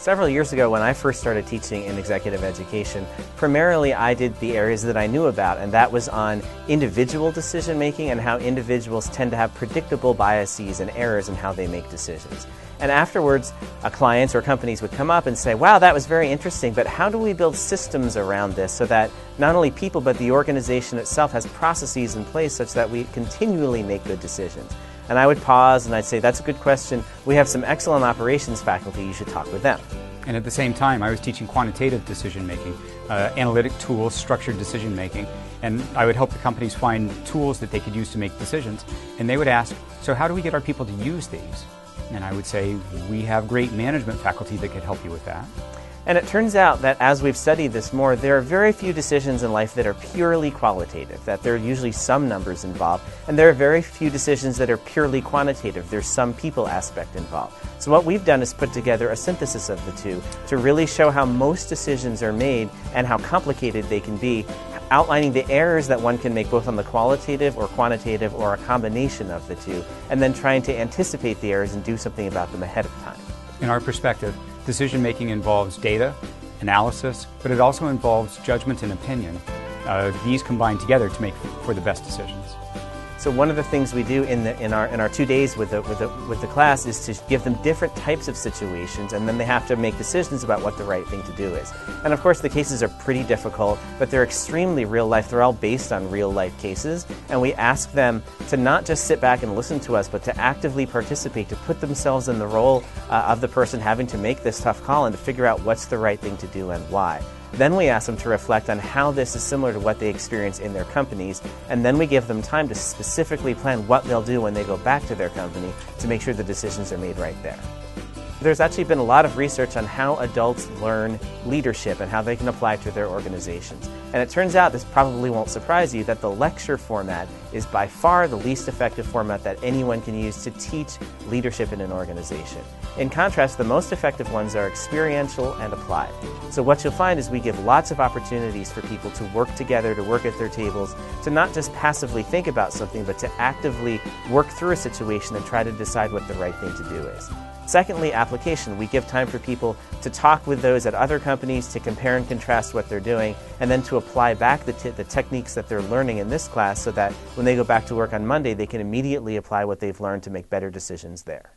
Several years ago when I first started teaching in executive education, primarily I did the areas that I knew about, and that was on individual decision making and how individuals tend to have predictable biases and errors in how they make decisions. And afterwards, clients or companies would come up and say, wow, that was very interesting, but how do we build systems around this so that not only people but the organization itself has processes in place such that we continually make good decisions? And I would pause and I'd say, that's a good question. We have some excellent operations faculty. You should talk with them. And at the same time, I was teaching quantitative decision making, analytic tools, structured decision making. And I would help the companies find tools that they could use to make decisions. And they would ask, so how do we get our people to use these? And I would say, we have great management faculty that could help you with that. And it turns out that as we've studied this more, there are very few decisions in life that are purely qualitative, that there are usually some numbers involved, and there are very few decisions that are purely quantitative. There's some people aspect involved. So what we've done is put together a synthesis of the two to really show how most decisions are made and how complicated they can be, outlining the errors that one can make both on the qualitative or quantitative or a combination of the two, and then trying to anticipate the errors and do something about them ahead of time. In our perspective, decision making involves data, analysis, but it also involves judgment and opinion. These combine together to make for the best decisions. So one of the things we do in our 2 days with the class is to give them different types of situations, and then they have to make decisions about what the right thing to do is. And of course the cases are pretty difficult, but they're extremely real life. They're all based on real life cases, and we ask them to not just sit back and listen to us, but to actively participate, to put themselves in the role of the person having to make this tough call and to figure out what's the right thing to do and why. Then we ask them to reflect on how this is similar to what they experience in their companies, and then we give them time to specifically plan what they'll do when they go back to their company to make sure the decisions are made right there. There's actually been a lot of research on how adults learn leadership and how they can apply it to their organizations. And it turns out, this probably won't surprise you, that the lecture format is by far the least effective format that anyone can use to teach leadership in an organization. In contrast, the most effective ones are experiential and applied. So what you'll find is we give lots of opportunities for people to work together, to work at their tables, to not just passively think about something, but to actively work through a situation and try to decide what the right thing to do is. Secondly, application. We give time for people to talk with those at other companies, to compare and contrast what they're doing, and then to apply back the techniques that they're learning in this class so that when they go back to work on Monday, they can immediately apply what they've learned to make better decisions there.